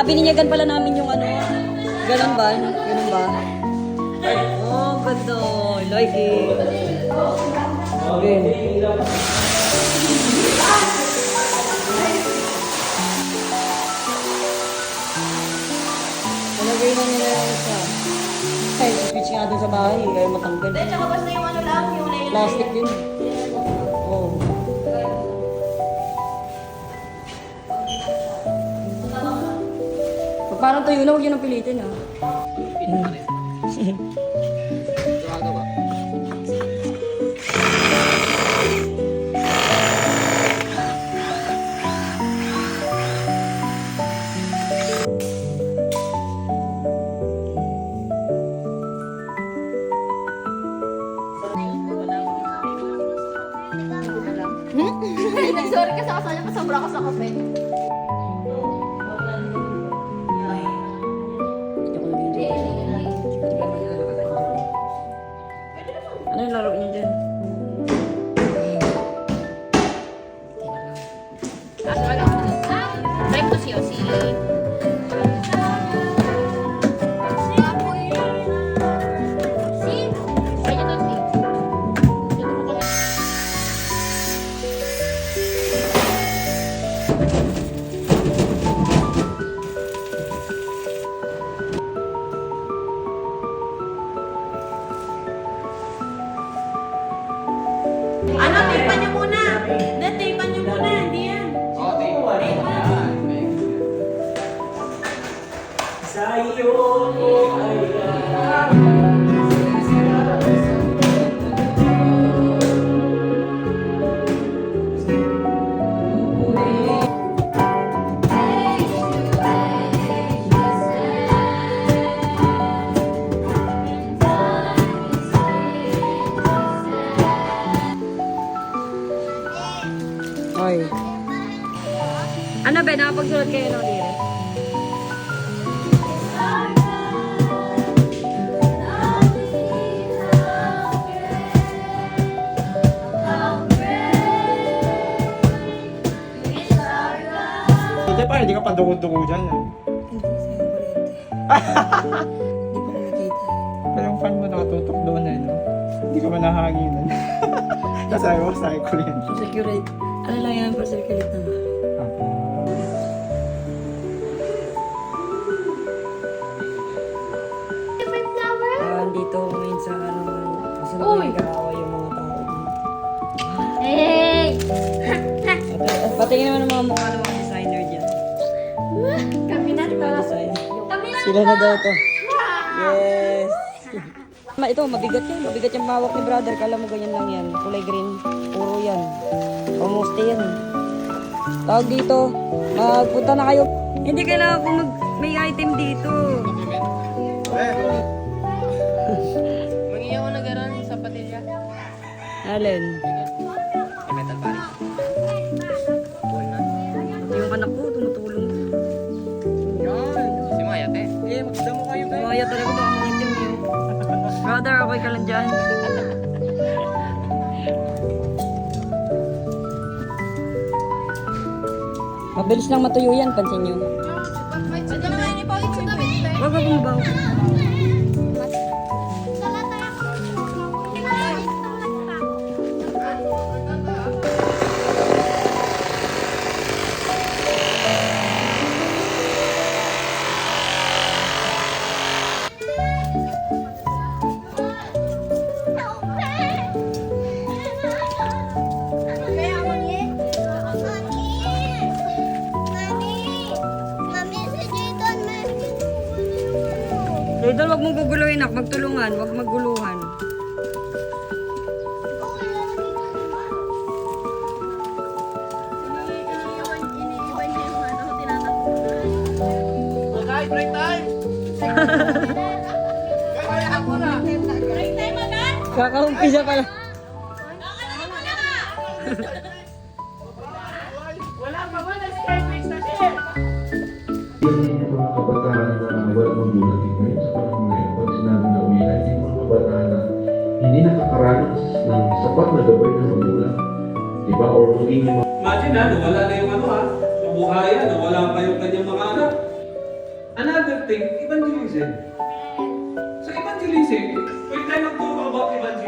bininyagan pala namin yung ano. Ganun ba? Ganun ba? Oh, ganda. I like it. Okay. Talagay na nila yung isa. Ay, switch nga dun sa bahay. Kaya matanggal. Then, tsaka basta yung ano lang, yung layer. Plastic yun. Oh. Pag parang tuyo na, huwag yun ang pilitin, ha? Sorry kasi kasanya pa sobra ko sa kape. Ano yung laro niyo dyan? Drive to see Osi. Ano, tapan niyo muna. Tapan niyo muna, hindi yan. Oy. Ano ba? Nakapagsulat kayo ng lyrics? Hindi pa, hindi ka pa dugo-dugo dyan. Eh. Hindi, sa'yo kuryente. Hindi ko kumikita. Pero yung fan mo nakatutok doon eh, no? Hindi ka manahanginan. Tapos ayaw mo sa kuryente. Circulate. Ano lang yan para circulate naman? Dito ngayon sa ano, kasi nag-aaway yung mga tao. Hey! Patingin naman ng mga mukha ng mga designer dyan. Kami na Yung to. mga design. Kami na Sila na daw to. Yes! Ito, mabigat yan. Mabigat yung bawak ni brother. Kala mo ganyan lang yan. Kulay green. Puro yan. Almost yan. Tawag dito. Magpunta na kayo. Hindi kailangan kung may item dito. Mangiyaw na gano'n sa patilya. Alin? Metal body. Yung anak ko, tumutulong. Yan! Si Maya, te. Eh, magdamo kayo ba? Maya talaga baka mangitim yun. Brother, okay ka lang dyan. Mabilis lang matuyo yan, pansin nyo. Ano naman yung ipawit sa damit, te? Huwag ka bumabaw. Idol, wag mong guguluhin, nak. Magtulungan, wag magguluhan. Iniiwan niya yung ano, tinatakbo. Okay, break time! Kaya ako na! Break time agad? Kakaumpisa pala. Wala pa ba? Nag-start na siya. Yung mga kabataan na walang magulang ngayon sa panahon ngayon, pag sinabi na umilan, yung mga kabataan na hindi nakakaranas ng sapat na gabay ng magulang. Diba? Or maging yung Imagine na, nawala na yung ano ha, mabuhayan, nawala pa yung kanyang mga anak. Another thing, evangelism. Sa evangelism, pwede tayo magturo about evangelism.